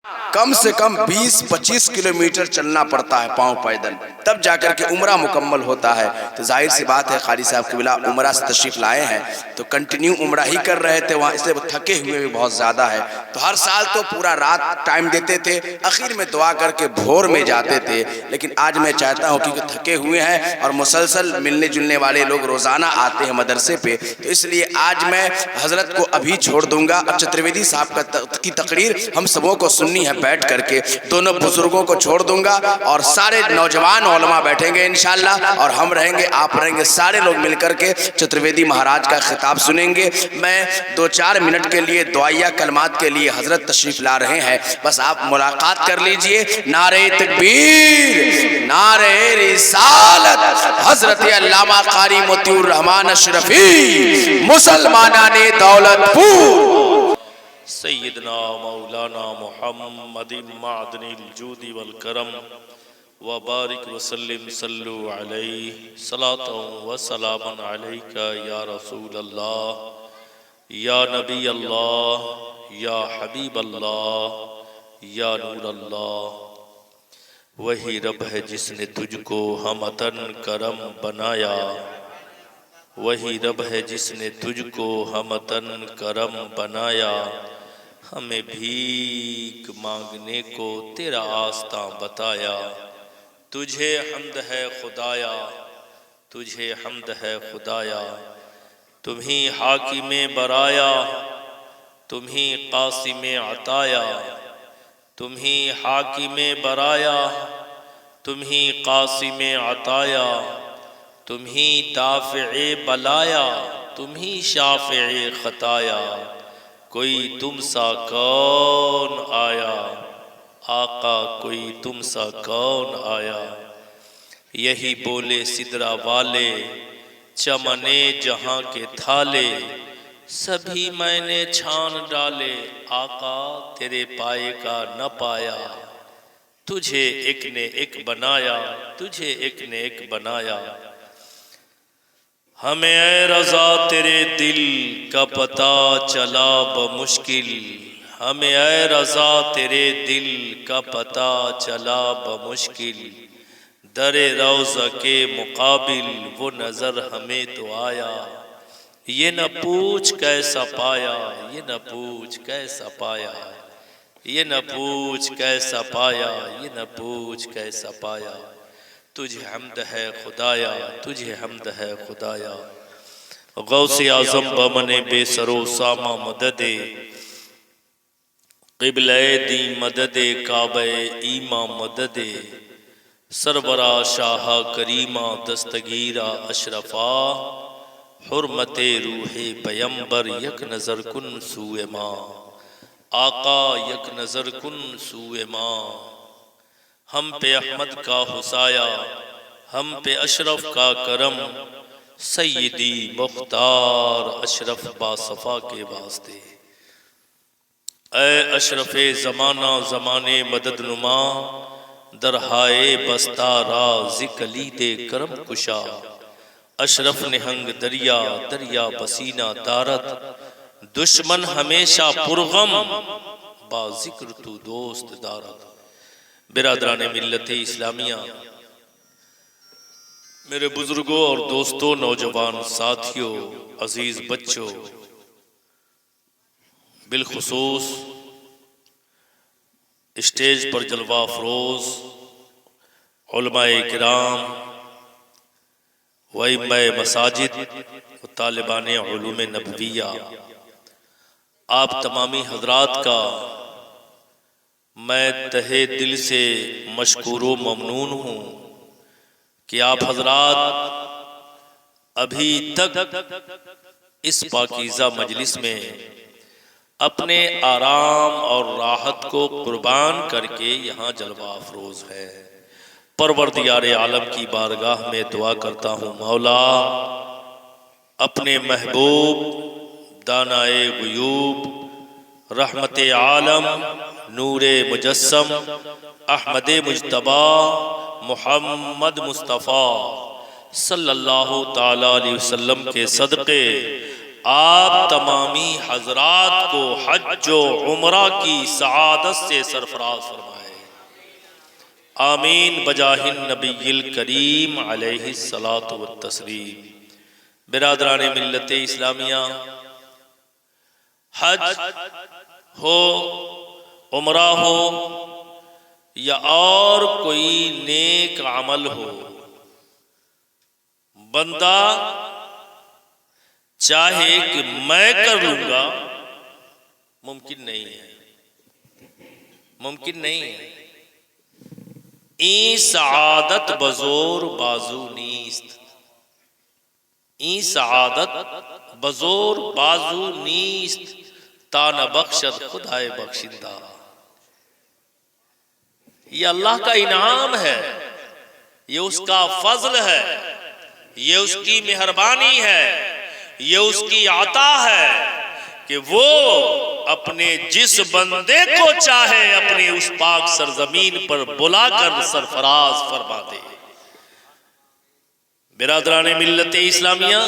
کم سے کم 20-25 کلومیٹر چلنا پڑتا ہے پاؤں پیدل، تب جا کر کے عمرہ مکمل ہوتا ہے۔ تو ظاہر سی بات ہے قاری صاحب قبلہ عمرہ سے تشریف لائے ہیں تو کنٹینیو عمرہ ہی کر رہے تھے وہاں، اس لیے وہ تھکے ہوئے بھی بہت زیادہ ہے۔ تو ہر سال تو پورا رات ٹائم دیتے تھے، اخیر میں دعا کر کے بھور میں جاتے تھے، لیکن آج میں چاہتا ہوں کیونکہ تھکے ہوئے ہیں اور مسلسل ملنے جلنے والے لوگ روزانہ آتے ہیں مدرسے پہ، تو اس لیے آج میں حضرت کو ابھی چھوڑ دوں گا۔ اب چترویدی صاحب کی تقریر ہم سبوں کو سننی ہے بیٹھ کر کے، دونوں بزرگوں کو چھوڑ دوں گا اور سارے نوجوان علماء بیٹھیں گے انشاءاللہ، اور ہم رہیں گے، آپ رہیں گے، سارے لوگ مل کر کے چترویدی مہاراج کا خطاب سنیں گے۔ میں 2-4 منٹ کے لیے دعائیہ کلمات کے لیے حضرت تشریف لا رہے ہیں، بس آپ ملاقات کر لیجئے۔ نعرہ تکبیر، نعرہ رسالت، حضرت علامہ قاری مطیع الرحمن اشرفی، مسلمانان دولت پور، سیدنا مولانا محمد معدن الجود والکرم وبارک وسلم صلو علیہ صلاة و سلام علیک یا رسول اللہ یا نبی اللہ یا حبیب اللہ یا نور اللہ۔ وہی رب ہے جس نے تجھ کو ہمتن کرم بنایا، وہی رب ہے جس نے تجھ کو ہمتن کرم بنایا، ہمیں بھیک مانگنے کو تیرا آستاں بتایا۔ تجھے حمد ہے خدایا، تجھے حمد ہے خدایا، تمہیں حاکم برایا، تمہیں قاسم عطایا، تمہیں حاکم برایا، تمہیں قاسم عطایا، تمہیں دافع بلایا، تمہیں شافع خطایا۔ کوئی تم سا کون آیا، آقا کوئی تم سا کون آیا۔ یہی بولے سدرہ والے، چمنے جہاں کے تھالے، سبھی میں نے چھان ڈالے، آقا تیرے پائے کا نہ پایا۔ تجھے ایک نے ایک بنایا، تجھے ایک نے ایک بنایا۔ ہمیں اے رضا تیرے دل کا پتہ چلا بمشکل، ہمیں اے رضا تیرے دل کا پتہ چلا بمشکل، در روضہ کے مقابل وہ نظر ہمیں تو آیا۔ یہ نہ پوچھ کیسا پایا، یہ نہ پوچھ کیسا پایا، یہ نہ پوچھ کیسا پایا، یہ نہ پوچھ کیسا پایا۔ تجھے حمد ہے خدایا، تجھے حمد ہے خدایا۔ غوث اعظم بمن بے سرو ساما مدد، قبلہ دی مدد، کعبہ ایماں مدد، سربرا شاہ کریمہ دستگیرہ اشرفا، حرمت روح پیمبر یک نظر کن سوئے ماں، آقا یک نظر کن سوئے ماں۔ ہم پہ احمد کا حسایا، ہم پہ اشرف کا کرم، سیدی مختار اشرف باصفا کے واسطے۔ اے اشرف زمانہ زمانے مدد نما، درہائے بستہ راز کلید کرم کشا، اشرف نہنگ دریا دریا پسینہ دارت، دشمن ہمیشہ پرغم با ذکر تو دوست دارت۔ برادران ملت اسلامیہ، میرے بزرگوں اور دوستوں، نوجوان ساتھیوں، عزیز بچوں، بالخصوص اسٹیج پر جلوہ افروز علماء کرام و ائمہ مساجد و طالبان علوم نبویہ، آپ تمامی حضرات کا میں تہہ دل سے مشکور و ممنون ہوں کہ آپ حضرات ابھی تک اس پاکیزہ مجلس میں اپنے آرام اور راحت کو قربان کر کے یہاں جلوہ افروز ہے۔ پروردگار عالم کی بارگاہ میں دعا کرتا ہوں، مولا اپنے محبوب دانائے غیوب رحمت عالم نور مجسم احمد مجتبی محمد مصطفیٰ صلی اللہ تعالیٰ علیہ وسلم کے صدقے آپ تمامی حضرات کو حج و عمرہ کی سعادت سے سرفراز فرمائے، آمین بجاہ النبی الکریم علیہ الصلاۃ والتسلیم۔ برادران ملت اسلامیہ، حج ہو، عمرہ ہو یا اور کوئی نیک عمل ہو، بندہ چاہے کہ میں کر لوں گا، ممکن نہیں ہے، ممکن نہیں ہے۔ این سعادت بزور بازو نیست، این سعادت بزور بازو نیست، تا نہ بخشد خدائے بخشندہ۔ یہ اللہ کا انعام ہے، یہ اس کا فضل ہے، یہ اس کی مہربانی ہے، یہ اس کی عطا ہے کہ وہ اپنے جس بندے کو چاہے اپنے اس پاک سرزمین پر بلا کر سرفراز فرما دے۔ برادران ملت اسلامیہ،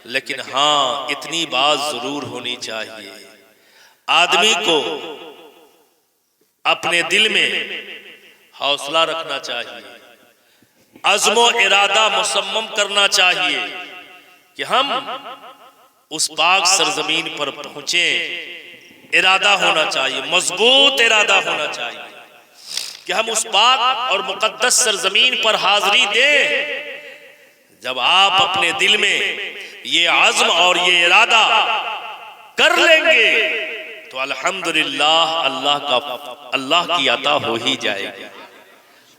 لیکن ہاں اتنی بات ضرور ہونی چاہیے، آدمی کو اپنے دل میں حوصلہ رکھنا چاہیے، عزم و ارادہ مصمم کرنا چاہیے کہ ہم اس پاک سرزمین پر پہنچیں۔ ارادہ ہونا چاہیے، مضبوط ارادہ ہونا چاہیے کہ ہم اس پاک اور مقدس سرزمین پر حاضری دیں۔ جب آپ اپنے دل میں یہ عزم اور یہ ارادہ کر لیں گے تو الحمدللہ اللہ کی عطا ہو ہی جائے گی،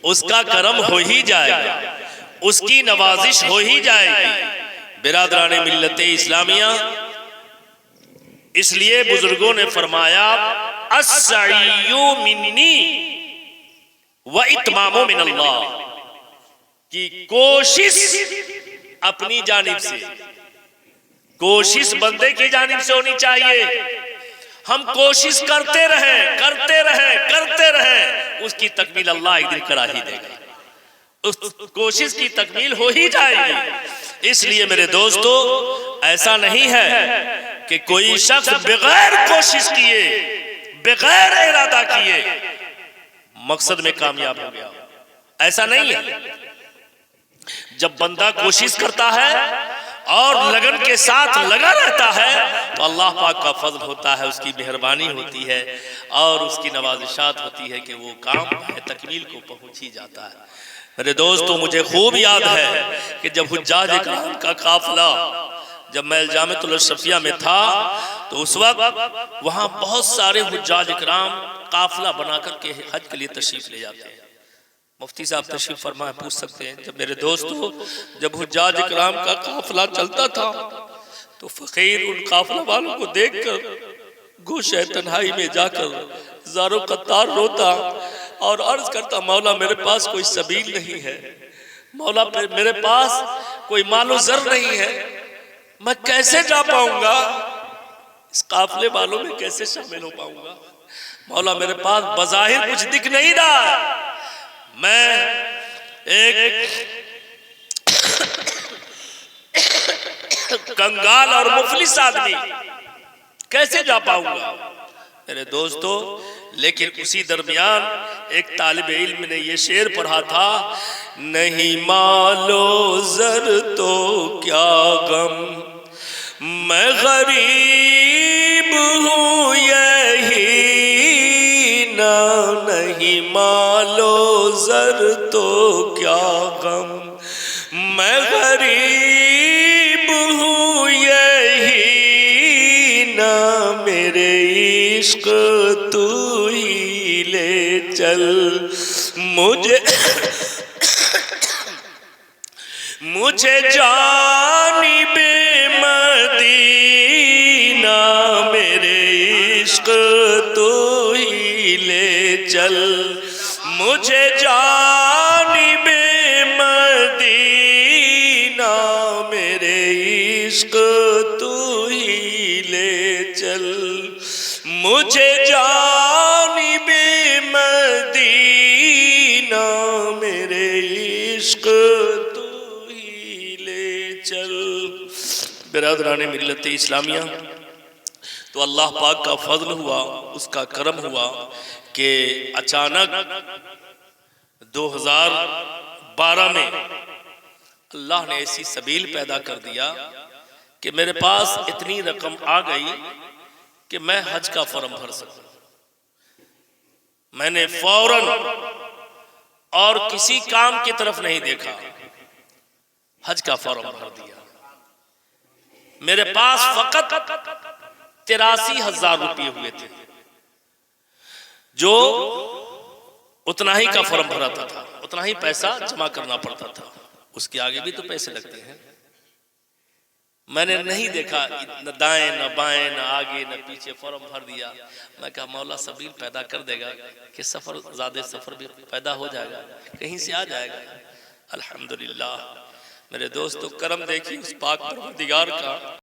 اس کا کرم ہو ہی جائے گا، اس کی نوازش ہو ہی جائے گی۔ برادران ملت اسلامیہ، اس لیے بزرگوں نے فرمایا السعی منی واتمام من اللہ، کہ کوشش اپنی جانب سے، کوشش بندے کی جانب سے ہونی چاہیے۔ ہم کوشش کرتے رہیں کرتے رہیں کرتے رہیں، اس کی تکمیل اللہ ایک دن کرا ہی دے گا، اس کوشش کی تکمیل ہو ہی جائے گی۔ اس لیے میرے دوستو، ایسا نہیں ہے کہ کوئی شخص بغیر کوشش کیے، بغیر ارادہ کیے مقصد میں کامیاب ہو گیا، ایسا نہیں ہے۔ جب بندہ کوشش کرتا ہے اور لگن کے ساتھ لگا رہتا ہے تو اللہ پاک کا فضل ہوتا ہے، اس کی مہربانی ہوتی ہے اور اس کی نوازشات ہوتی ہے کہ وہ کام تکمیل کو پہنچ ہی جاتا ہے۔ میرے دوستو، مجھے خوب یاد ہے کہ جب حجاج اکرام کا قافلہ جب میں الجامعۃ الاشرفیہ میں تھا تو اس وقت وہاں بہت سارے حجاج اکرام قافلہ بنا کر کے حج کے لیے تشریف لے جاتے ہیں۔ مفتی صاحب تشریف فرمائے، پوچھ سکتے ہیں۔ جب میرے دوستو، جب حجاج اکرام کا قافلہ چلتا تھا تو فقیر ان قافلہ والوں کو دیکھ کر گوشہ تنہائی میں جا کر زارو قطار روتا اور عرض کرتا، مولا میرے پاس کوئی سبیل نہیں ہے، مولا میرے پاس کوئی مال و زر نہیں ہے، میں کیسے جا پاؤں گا، اس قافلے والوں میں کیسے شامل ہو پاؤں گا، مولا میرے پاس بظاہر کچھ دکھ نہیں رہا، میں ایک کنگال اور مفلس آدمی کیسے جا پاؤں گا۔ میرے دوستو، لیکن اسی درمیان ایک طالب علم نے یہ شعر پڑھا تھا، نہیں مال و زر تو کیا غم، میں غریب ہوں یہی نہ، نہیں مال و زر تو کیا غم، میں غریب ہوں یہی نہ، میرے عشق تو ہی لے چل مجھے جانب مدینہ، میرے عشق تو ہی لے چل مجھے جانب مدینہ، میرے عشق تو ہی لے چل مجھے جانب مدینہ، میرے عشق تو ہی لے چل۔ برادران ملت اسلامیہ، تو اللہ پاک کا فضل ہوا، اس کا کرم ہوا کہ اچانک 2012 میں اللہ نے ایسی سبیل پیدا کر دیا کہ میرے پاس اتنی رقم آ گئی کہ میں حج کا فارم بھر سکوں۔ میں نے فوراً اور کسی کام کی طرف نہیں دیکھا، حج کا فارم بھر دیا۔ میرے پاس فقط 83,000 روپے ہوئے تھے، جو اتنا ہی کا فارم بھراتا تھا، اتنا ہی پیسہ جمع کرنا پڑتا تھا، اس کے آگے بھی تو پیسے لگتے ہیں۔ میں نے نہیں دیکھا، نہ دائیں نہ بائیں نہ آگے نہ پیچھے، فارم بھر دیا۔ میں کہا مولا سبیل پیدا کر دے گا کہ زیادہ سفر بھی پیدا ہو جائے گا، کہیں سے آ جائے گا۔ الحمدللہ میرے دوستو، کرم دیکھیں اس پاک پروردگار کا۔